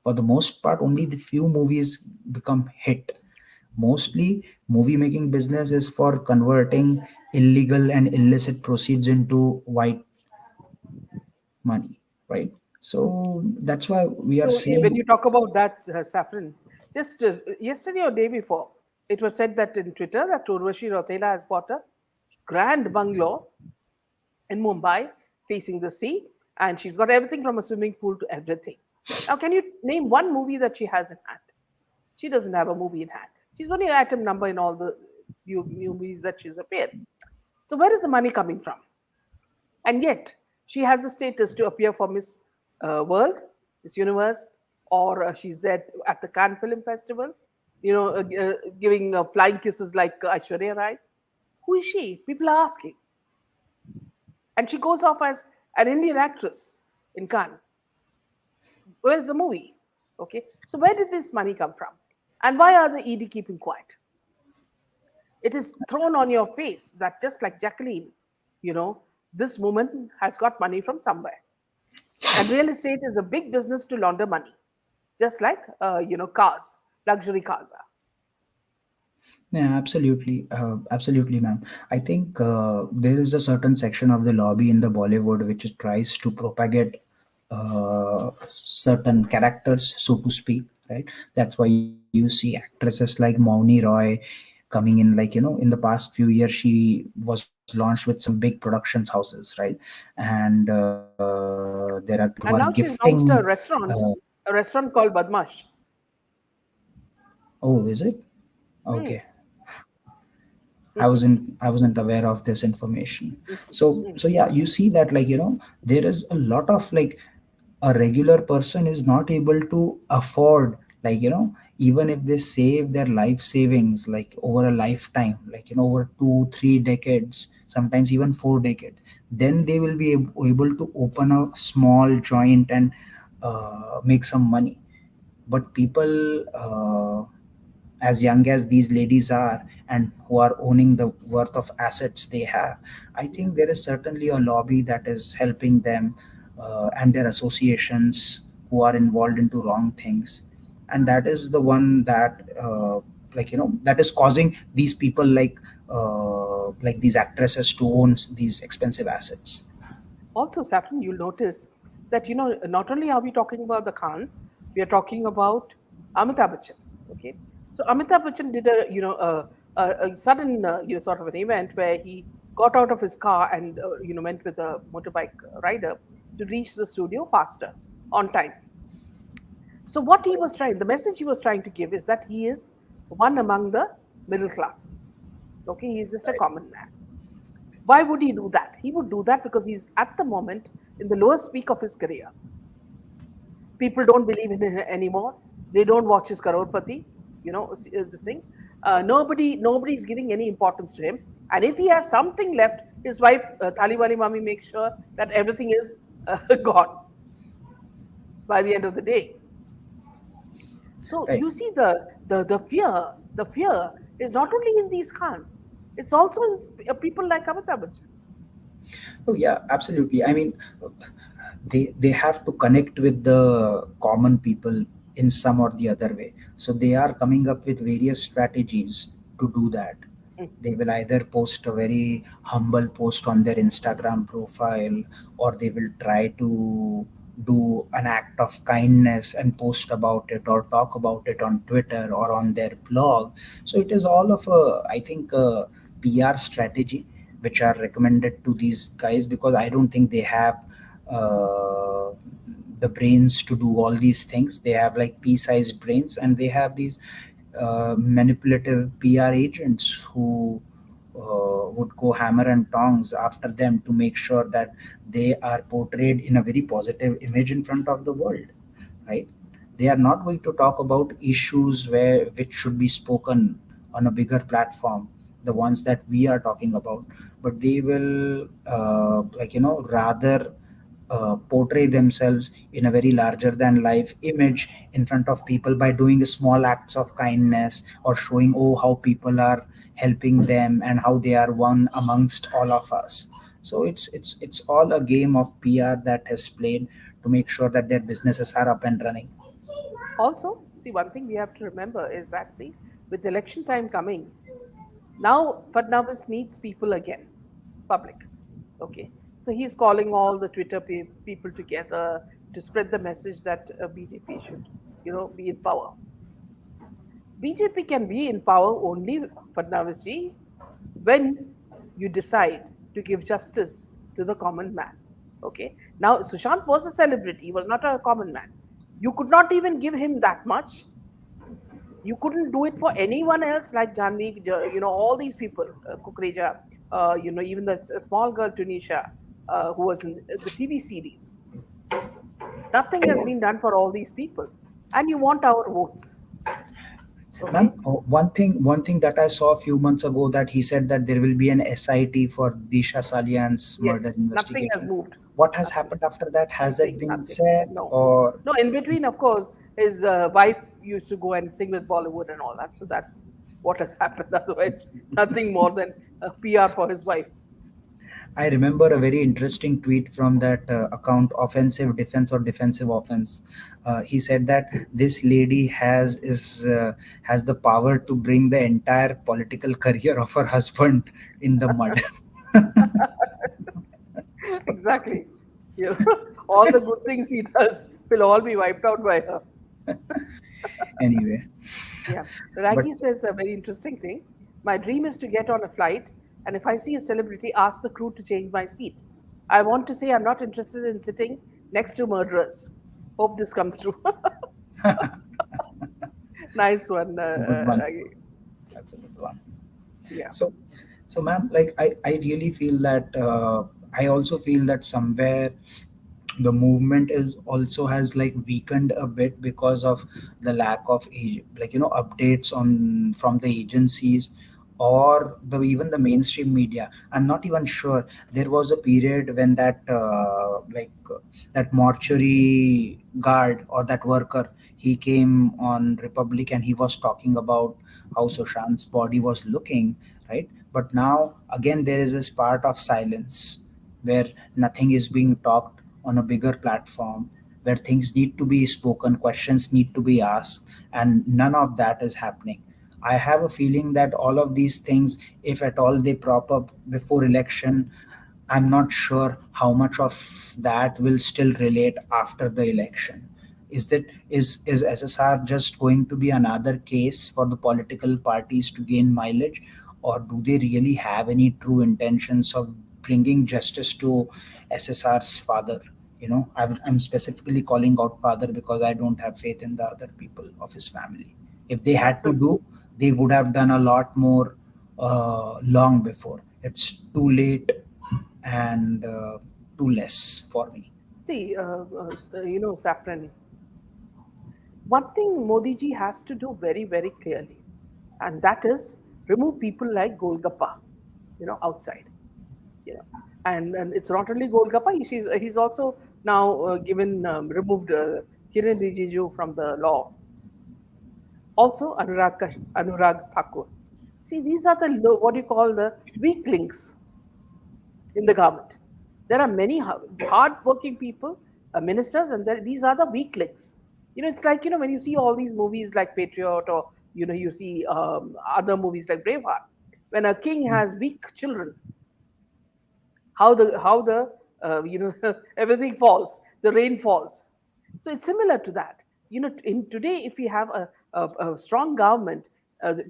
For the most part, only the few movies become hit. Mostly, movie making business is for converting illegal and illicit proceeds into white money, right? So that's why we are So when seeing. you talk about that, Saffron, just yesterday or day before, it was said that in Twitter that Urvashi Rotela has bought a grand bungalow in Mumbai facing the sea, and she's got everything from a swimming pool to everything. Now, can you name one movie that she has in hand? She doesn't have a movie in hand. She's only item number in all the new movies that she's appeared. So where is the money coming from? And yet she has a status to appear for Miss World, Miss Universe, or she's there at the Cannes Film Festival, giving flying kisses like Aishwarya Rai. Who is she? People are asking. And she goes off as an Indian actress in Cannes. Where's the movie? Okay, so where did this money come from? And why are the ED keeping quiet? It is thrown on your face that just like Jacqueline, you know, this woman has got money from somewhere. And real estate is a big business to launder money, just like, cars, luxury cars are. Yeah, absolutely, ma'am. I think there is a certain section of the lobby in the Bollywood which tries to propagate certain characters, so to speak, right? That's why you see actresses like Mauni Roy coming in, like, in the past few years, she was launched with some big productions houses, right? And there are people who are And now gifting. she's launched Uh, a restaurant called Badmash. oh, is it? Hmm. Okay. I wasn't aware of this information. So yeah, you see that, like, there is a lot of, like, a regular person is not able to afford, like, even if they save their life savings, like, over a lifetime, like, over 2 3 decades, sometimes even 4 decades, then they will be able to open a small joint and make some money. But people as young as these ladies are, and who are owning the worth of assets they have, I think there is certainly a lobby that is helping them, and their associations who are involved into wrong things. And that is the one that, like, that is causing these people, like these actresses, to own these expensive assets. Also, Saffron, you'll notice that, not only are we talking about the Khans, we are talking about Amitabh Bachchan. Okay, so Amitabh Bachchan did a sudden sort of an event where he got out of his car and went with a motorbike rider to reach the studio faster on time. So what he was trying, the message he was trying to give is that he is one among the middle classes. Okay, he is just a Right. common man. Why would he do that? He would do that because he's at the moment in the lowest peak of his career. People don't believe in him anymore. They don't watch his Karorpati, this thing. Nobody is giving any importance to him. And if he has something left, his wife, Thaliwali Mami, makes sure that everything is gone by the end of the day. So Right. you see the fear is not only in these Khans, it's also in people like Amitabh Bachchan. Oh yeah, absolutely. I mean, they have to connect with the common people in some or the other way. So they are coming up with various strategies to do that. Mm. They will either post a very humble post on their Instagram profile, or they will try to do an act of kindness and post about it, or talk about it on Twitter or on their blog. So it is all of a, I think, a PR strategy which are recommended to these guys, because I don't think they have uh, the brains to do all these things. They have like pea-sized brains, and they have these manipulative PR agents who would go hammer and tongs after them to make sure that they are portrayed in a very positive image in front of the world, right? They are not going to talk about issues where which should be spoken on a bigger platform, the ones that we are talking about, but they will, rather portray themselves in a very larger than life image in front of people by doing small acts of kindness or showing, oh, how people are helping them and how they are one amongst all of us. So it's all a game of PR that has played to make sure that their businesses are up and running. Also, see, one thing we have to remember is that, see, with election time coming, now Fadnavis needs people again, public. Okay. So he's calling all the Twitter people together to spread the message that BJP should, be in power. BJP can be in power only, Fadnavis ji, when you decide to give justice to the common man. Okay. Now, Sushant was a celebrity, he was not a common man. You could not even give him that much. You couldn't do it for anyone else like Janvi, all these people, Kukreja, even the small girl Tunisia, who was in the TV series. Nothing has been done for all these people. And you want our votes. Ma'am, Okay. one thing that I saw a few months ago, that he said that there will be an SIT for Disha Salian's murder Yes. Nothing has investigation. moved. What has Nothing. happened after that? Has it Nothing. been Nothing. said No. or? No, in between, of course, his wife used to go and sing with Bollywood and all that. So that's what has happened. Otherwise, nothing more than PR for his wife. I remember a very interesting tweet from that account, offensive defense or defensive offense. He said that this lady has the power to bring the entire political career of her husband in the mud. So, Exactly. You know, all the good things he does will all be wiped out by her. anyway, Yeah. but Raggy says a very interesting thing. My dream is to get on a flight, and if I see a celebrity, ask the crew to change my seat. I want to say I'm not interested in sitting next to murderers. Hope this comes true. Nice one, a good one. Raggy. That's a good one. Yeah. So, so ma'am, like I really feel that I also feel that somewhere the movement is also has like weakened a bit because of the lack of updates on from the agencies or the even the mainstream media. I'm not even sure. There was a period when that mortuary guard or that worker, he came on Republic and he was talking about how Sushant's body was looking, right? But now again there is this part of silence where nothing is being talked on a bigger platform, where things need to be spoken, questions need to be asked, and none of that is happening. I have a feeling that all of these things, if at all they prop up before election, I'm not sure how much of that will still relate after the election. Is SSR just going to be another case for the political parties to gain mileage, or do they really have any true intentions of bringing justice to SSR's father? I'm specifically calling out father because I don't have faith in the other people of his family. If they had to Absolutely. do, they would have done a lot more long before. It's too late and too less for me. See, Saffron, one thing Modi ji has to do very, very clearly, and that is remove people like Golgappa, outside. you know. And it's not only Golgappa, he's also now given removed Kiran Rijiju from the law. Also Anurag Thakur. See, these are the what you call the weak links in the government. There are many hard-working people, ministers, and these are the weak links. It's like when you see all these movies like Patriot, or you see other movies like Braveheart. When a king has weak children, how the everything falls, the rain falls. So it's similar to that. In today, if we have a strong government,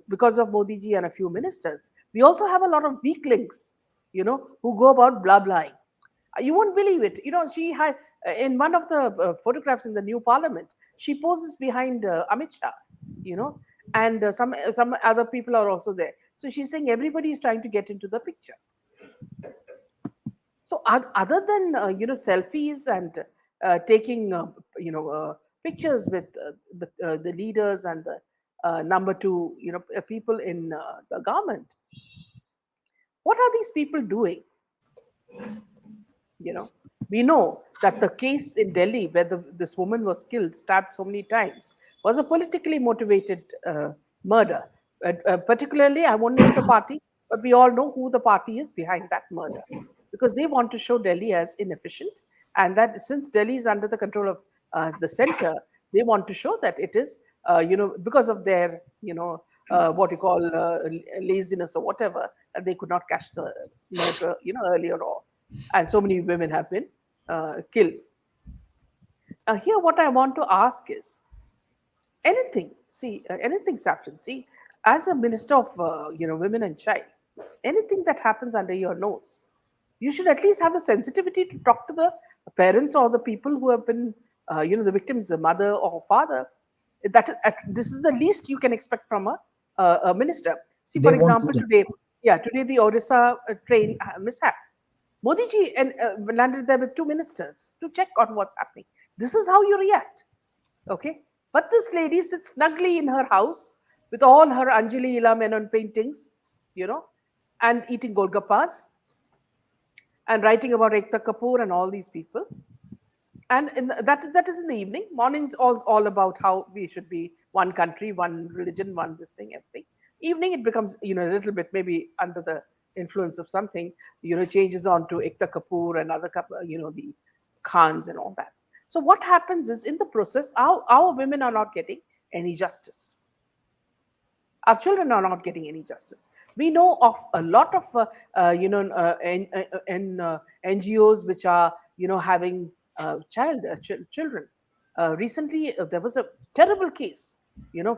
because of Modi ji and a few ministers, we also have a lot of weak links, who go about blah blahing. You won't believe it. She had in one of the photographs in the new parliament, she poses behind Amit Shah, you know and some other people are also there. So she's saying everybody is trying to get into the picture. So other than selfies and taking pictures with the leaders and the number two people in the government, what are these people doing? You know, we know that the case in Delhi where this woman was killed, stabbed so many times, was a politically motivated murder. Particularly, I won't name the party, but we all know who the party is behind that murder, because they want to show Delhi as inefficient, and that since Delhi is under the control of the center, they want to show that it is, because of their, what you call laziness or whatever, that they could not catch the murderer, earlier on, and so many women have been killed. Here, what I want to ask is anything, Saffron. See, as a minister of women and child, anything that happens under your nose, you should at least have the sensitivity to talk to the parents or the people who have been, the victims, the mother or father. This is the least you can expect from a minister. See, They for won't do example, that. today the Odisha train mishap. Modi ji landed there with two ministers to check on what's happening. This is how you react, okay? But this lady sits snugly in her house with all her Anjali Ila Menon paintings, you know, and eating golgappas and writing about Ekta Kapoor and all these people. And that is in the evening. Mornings all about how we should be one country, one religion, one this thing, everything. Evening it becomes a little bit maybe under the influence of something, changes on to Ekta Kapoor and other the Khans and all that. So what happens is in the process, our women are not getting any justice. Our children are not getting any justice. We know of a lot of NGOs which are having children. Recently, there was a terrible case,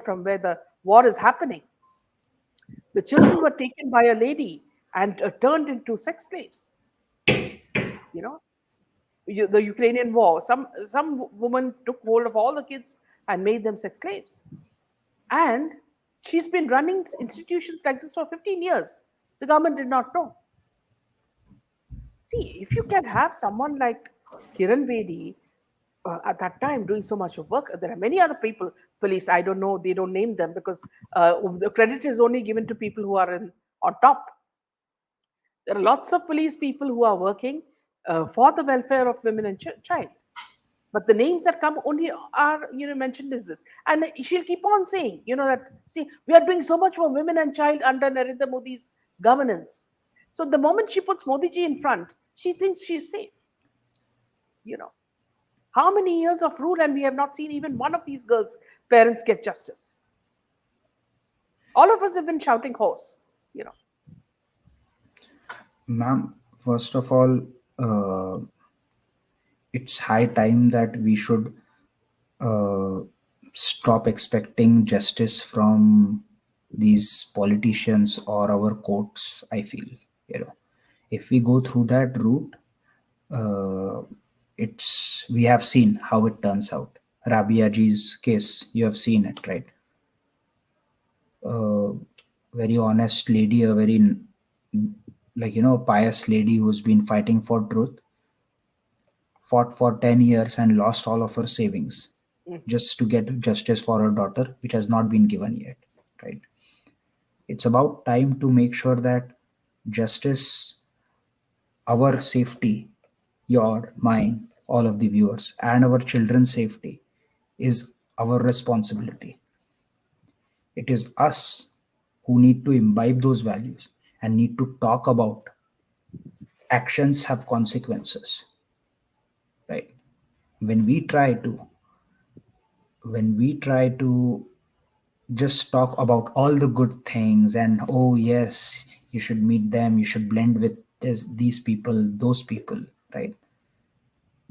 from where the war is happening. The children were taken by a lady and turned into sex slaves. You know, the Ukrainian war. Some woman took hold of all the kids and made them sex slaves. And she's been running institutions like this for 15 years. The government did not know. See, if you can have someone like Kiran Bedi at that time doing so much of work, there are many other people, police, I don't know, they don't name them because the credit is only given to people who are on top. There are lots of police people who are working for the welfare of women and child. But the names that come only are mentioned is this, and she'll keep on saying that, see, we are doing so much for women and child under Narendra Modi's governance. So the moment she puts Modi ji in front, she thinks she's safe. You know how many years of rule, and we have not seen even one of these girls' parents get justice. All of us have been shouting horse. You know. Ma'am, first of all, it's high time that we should uh, stop expecting justice from these politicians or our courts. I feel, you know, if we go through that route, uh, we have seen how it turns out. Rabiaji's case, you have seen it, right? uh, Very honest lady, a very pious lady who's been fighting for truth, fought for 10 years and lost all of her savings Mm. just to get justice for her daughter, which has not been given yet, right? It's about time to make sure that justice, our safety, your, mine, all of the viewers, and our children's safety is our responsibility. It is us who need to imbibe those values and need to talk about actions have consequences, right? When we try to when we try to just talk about all the good things and, oh yes, you should meet them, you should blend with these people, those people, right?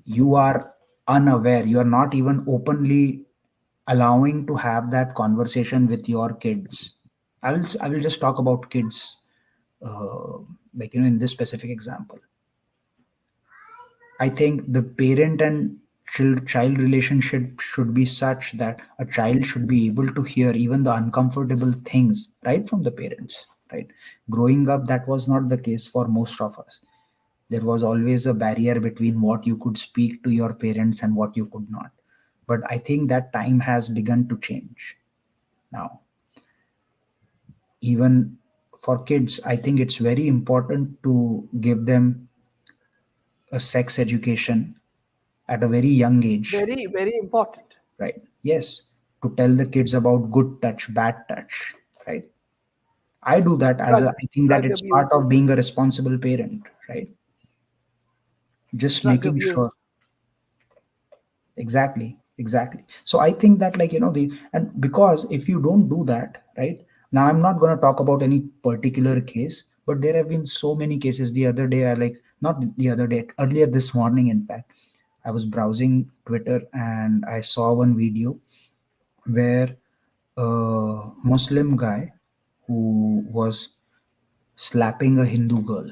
You are unaware, you are not even openly allowing to have that conversation with your kids. I will just talk about kids, uh, in this specific example. I think the parent and child relationship should be such that a child should be able to hear even the uncomfortable things right from the parents, right? Growing up, that was not the case for most of us. There was always a barrier between what you could speak to your parents and what you could not. But I think that time has begun to change now. Even for kids, I think it's very important to give them a sex education at a very young age, Very, very important. right? Yes, to tell the kids about good touch, bad touch, right? I do that as Drug, a, I think that drug it's part abuse, of being a responsible parent, right? Just drug making sure. abuse. Exactly, exactly. So I think that, like, the, and because if you don't do that, right? Now I'm not going to talk about any particular case, but there have been so many cases. The other day, I like, not the other day, earlier this morning, in fact, I was browsing Twitter and I saw one video where a Muslim guy who was slapping a Hindu girl,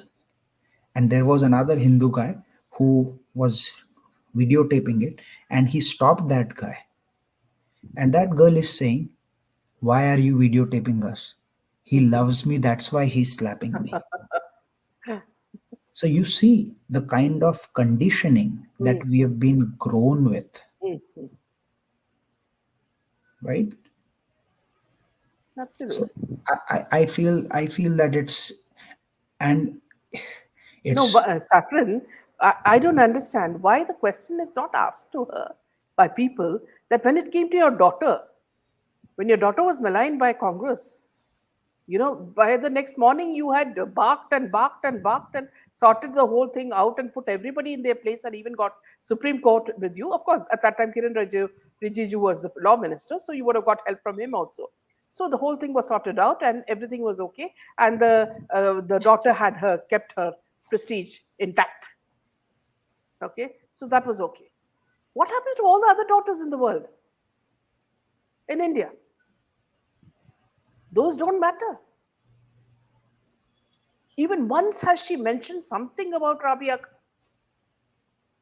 and there was another Hindu guy who was videotaping it, and he stopped that guy, and that girl is saying, "Why are you videotaping us? He loves me, that's why he's slapping me." So you see the kind of conditioning that Mm, we have been grown with, mm, mm. right? So Absolutely. I feel that it's, and No, it's, Saffron, I don't understand why the question is not asked to her by people that when it came to your daughter, when your daughter was maligned by Congress, by the next morning you had barked and barked and barked and sorted the whole thing out and put everybody in their place and even got Supreme Court with you. Of course, at that time, Rijiju was the law minister, so you would have got help from him also. So the whole thing was sorted out and everything was okay. And the daughter had kept her prestige intact. Okay, so that was okay. What happened to all the other daughters in the world, in India? Those don't matter. Even once has she mentioned something about Rabia?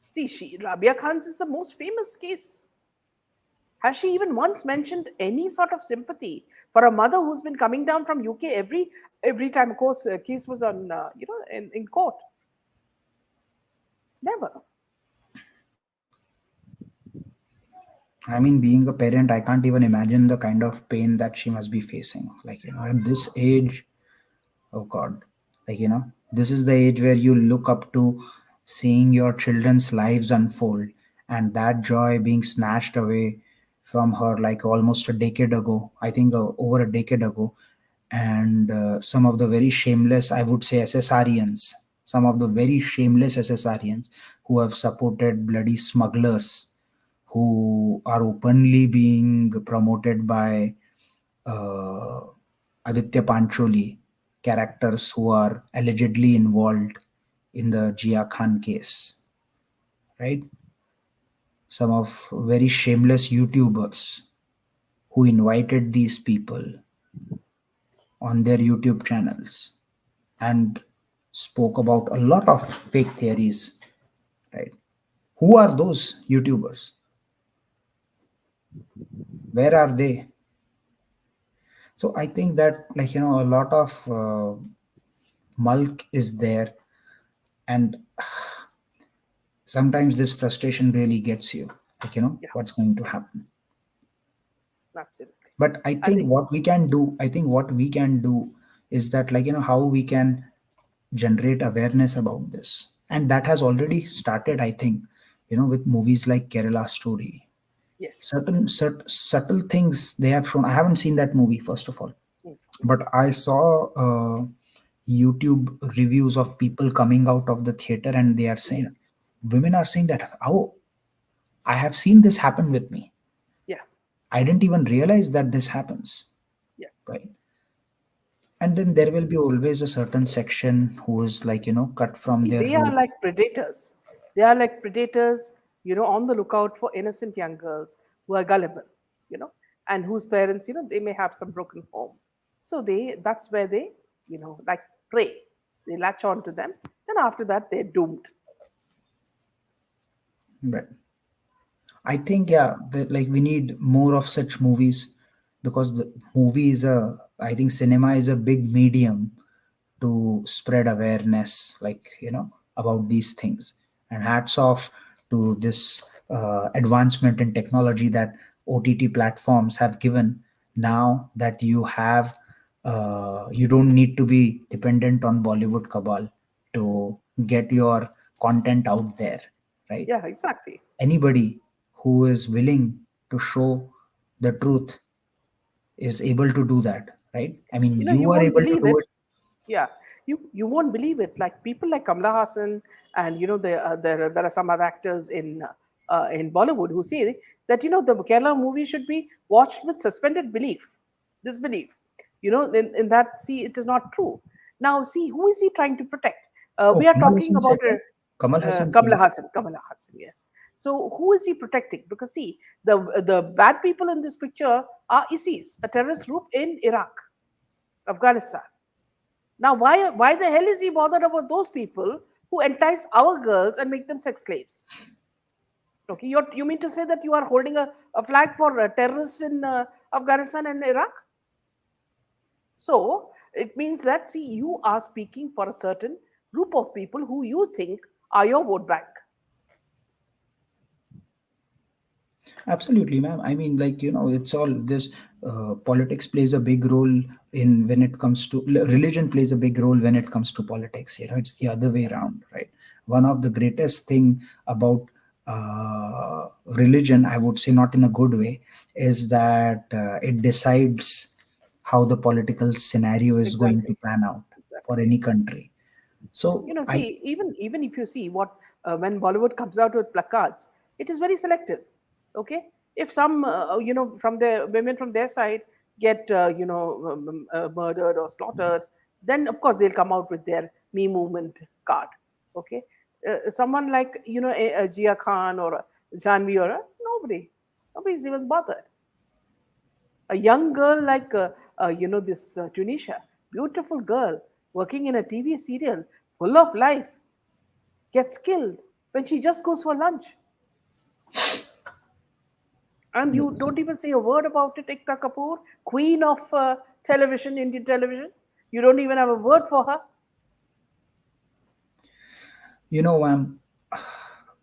See, Rabia Khan's is the most famous case. Has she even once mentioned any sort of sympathy for a mother who's been coming down from UK every time, of course, case was on, in court? Never. I mean, being a parent, I can't even imagine the kind of pain that she must be facing. Like, at this age, oh God, like, this is the age where you look up to seeing your children's lives unfold, and that joy being snatched away from her like almost a decade ago, I think over a decade ago. And some of the very shameless, I would say, SSRians, some of the very shameless SSRians who have supported bloody smugglers who are openly being promoted by uh, Aditya Pancholi, characters who are allegedly involved in the Jia Khan case, right? Some of very shameless YouTubers who invited these people on their YouTube channels and spoke about a lot of fake theories, right? Who are those YouTubers? Where are they? So I think that, like, a lot of mulk is there, and sometimes this frustration really gets you, like, Yeah, what's going to yeah, happen. absolutely. But I I think think, what we can do, is that, like, how we can generate awareness about this, and that has already started, I think, with movies like Kerala Story. yes. Certain subtle things they have shown. I haven't seen that movie, first of all, Mm, but I saw YouTube reviews of people coming out of the theater, and they are yeah, saying, women are saying that, oh, I have seen this happen with me. yeah, I didn't even realize that this happens, yeah. right? And then there will be always a certain section who is, like, cut from See, their they are root. like predators. They are like predators, on the lookout for innocent young girls who are gullible, you know, and whose parents, they may have some broken home. So that's where they, like prey. They latch on to them. Then after that, they're doomed. But I think, yeah, that, like, we need more of such movies, because the movie is a, I think cinema is a big medium to spread awareness, like, about these things. And hats off to this advancement in technology that OTT platforms have given. Now that you don't need to be dependent on Bollywood cabal to get your content out there, right? Yeah, exactly. Anybody who is willing to show the truth is able to do that, right? I mean, You know, you you are won't able to believe do it. it. Yeah, you won't believe it. Like people like Kamala Hassan, and there are some other actors in Bollywood who say that the Kerala movie should be watched with suspended disbelief. In that, see, it is not true. Now, see, who is he trying to protect? Oh, We are Kamal talking Hassan said about that. Kamal Hassan said Kamala that. Hassan. Kamala Hassan, yes. So who is he protecting? Because see, the bad people in this picture are ISIS, a terrorist group in Iraq, Afghanistan. Now, why the hell is he bothered about those people who entice our girls and make them sex slaves? Okay, you mean to say that you are holding a flag for terrorists in Afghanistan and Iraq? So it means that, see, you are speaking for a certain group of people who you think are your vote bank. Absolutely, ma'am. I mean, like, it's all this. Politics plays a big role in when it comes to religion plays a big role when it comes to politics. It's the other way around, right? One of the greatest thing about religion, I would say, not in a good way, is that it decides how the political scenario is going to Exactly. pan out for Exactly. any country. So I See, even if you see what when Bollywood comes out with placards, it is very selective. Okay, if some from the women from their side get murdered or slaughtered, then of course they'll come out with their Me Movement card. Okay, someone like a Jia Khan or a Janvi or nobody's even bothered. A young girl like this Tunisia, beautiful girl working in a TV serial full of life, gets killed when she just goes for lunch, and you don't even say a word about it. Ekta Kapoor, queen of television, Indian television, you don't even have a word for her. ma'am,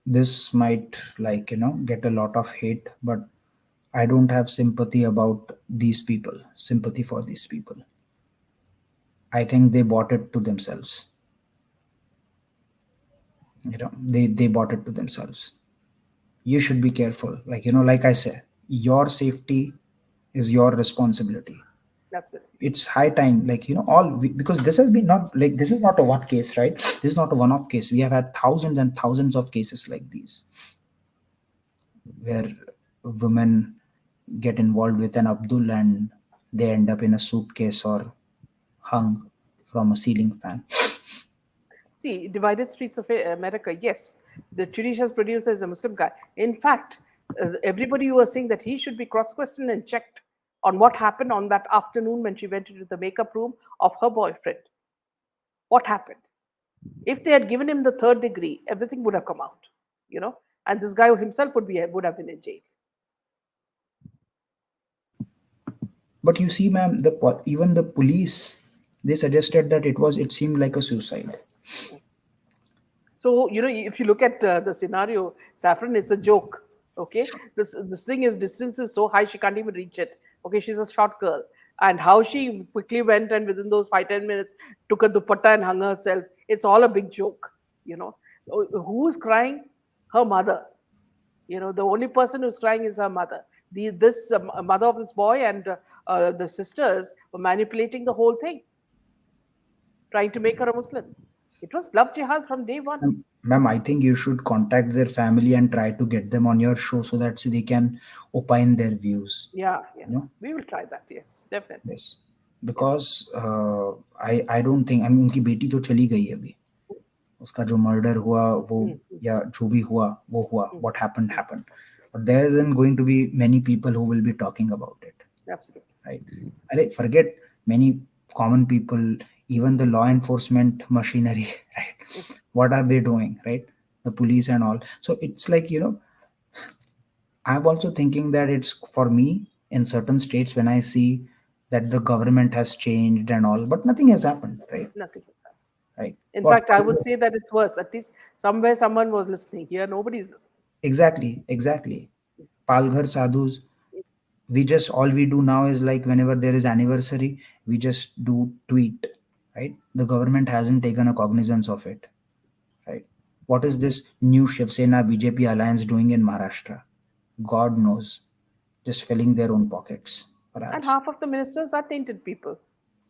this might, like, get a lot of hate, but I don't have sympathy about these people, sympathy for these people. I think they bought it to themselves. They bought it to themselves. You should be careful. Like, like I said, your safety is your responsibility. Absolutely. It's high time, like, because this has been not like, this is not a one case, right? This is not a one-off case. We have had thousands and thousands of cases like these where women get involved with an Abdul and they end up in a suitcase or hung from a ceiling fan. See, divided streets of America, yes, the Tunisia's producer is a Muslim guy. In fact, everybody was saying that he should be cross-questioned and checked on what happened on that afternoon when she went into the makeup room of her boyfriend. What happened? If they had given him the third degree, everything would have come out, and this guy himself would have been in jail. But you see, ma'am, even the police, they suggested that it seemed like a suicide. So if you look at the scenario, Saffron is a joke. Okay, this thing is distance is so high she can't even reach it. Okay, she's a short girl, and how she quickly went and within those 5-10 minutes took a dupatta and hung herself. It's all a big joke. Who's crying? Her mother. The only person who's crying is her mother. This mother of this boy and the sisters were manipulating the whole thing, trying to make her a Muslim. It was love jihad from day one. Ma'am, I think you should contact their family and try to get them on your show so that they can opine their views. Yeah, yeah. You know, We will try that. Yes, definitely. yes, Yeah. because I don't think, I mean, उनकी बेटी तो चली गई अभी, उसका जो murder हुआ वो, Mm, mm, या जो भी हुआ वो हुआ, mm, what happened mm. happened, but there isn't going to be many people who will be talking about it, Absolutely. right? Forget many common people, even the law enforcement machinery, right? Mm. What are they doing, right? The police and all. So it's like, I'm also thinking that it's for me in certain states when I see that the government has changed and all, but nothing has happened, right? Nothing has happened. Right. In What? fact, I would say that it's worse. At least somewhere someone was listening. Here, nobody's listening. Exactly, exactly. Palghar sadhus. We just, all we do now is, like, whenever there is anniversary, we just do tweet, right? The government hasn't taken a cognizance of it, right? What is this new Shiv Sena BJP alliance doing in Maharashtra? God knows. Just filling their own pockets, And perhaps. half of the ministers are tainted people.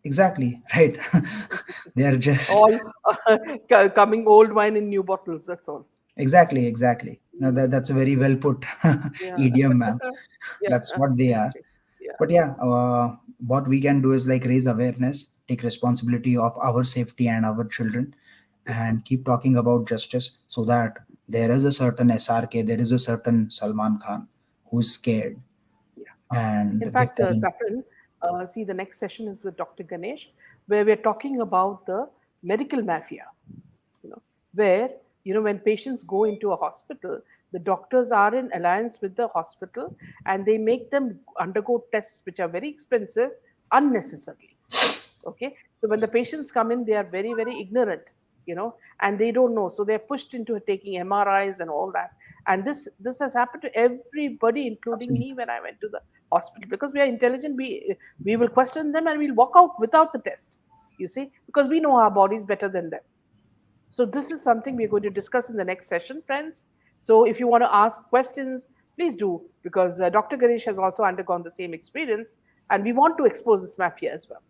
Exactly, right. They are just All coming old wine in new bottles. That's all. exactly, exactly. Now that's a very well put Yeah. idiom, ma'am. Yeah. That's what they are. Exactly. Yeah. But yeah, what we can do is like raise awareness, take responsibility of our safety and our children, Yeah. and keep talking about justice so that there is a certain SRK, there is a certain Salman Khan who's scared Yeah. and In they fact, fall in. Saffron, see, the next session is with Dr. Ganesh, where we're talking about the medical mafia. Where when patients go into a hospital, the doctors are in alliance with the hospital, and they make them undergo tests which are very expensive unnecessarily. Okay, so when the patients come in, they are very very ignorant, and they don't know, so they're pushed into taking MRIs and all that. And this has happened to everybody, including Absolutely. me, when I went to the hospital. Because we are intelligent, we will question them and we'll walk out without the test, you see, because we know our bodies better than them. So this is something we're going to discuss in the next session, friends. So if you want to ask questions, please do, because Dr. Ganesh has also undergone the same experience, and we want to expose this mafia as well.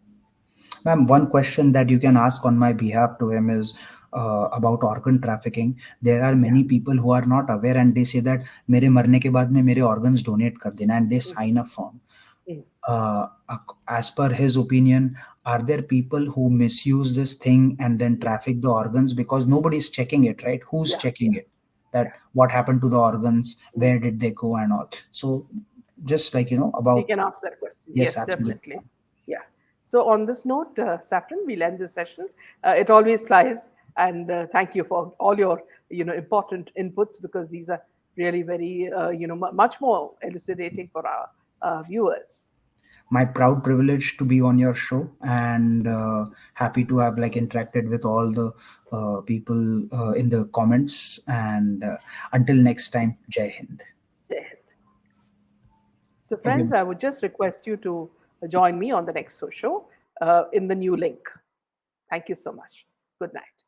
Ma'am, one question that you can ask on my behalf to him is about organ trafficking. There are Yeah. many people who are not aware and they say that मेरे मरने के बाद में मेरे organs donate कर देना and they Mm, sign a form. mm. As per his opinion, are there people who misuse this thing and then Yeah, traffic the organs because nobody's checking it, right? Who's yeah, checking yeah, it? That yeah. what happened to the organs, Mm. where did they go, and all. So, just like We about can ask that question. yes, Yes, absolutely. definitely. Yeah. So on this note, Saffron, we'll end this session. It always flies, and thank you for all your important inputs, because these are really very much more elucidating for our viewers. My proud privilege to be on your show and happy to have like interacted with all the people in the comments and until next time, Jai Hind. Jai Hind. So, Okay. friends, I would just request you to join me on the next show in the new link. Thank you so much. Good night.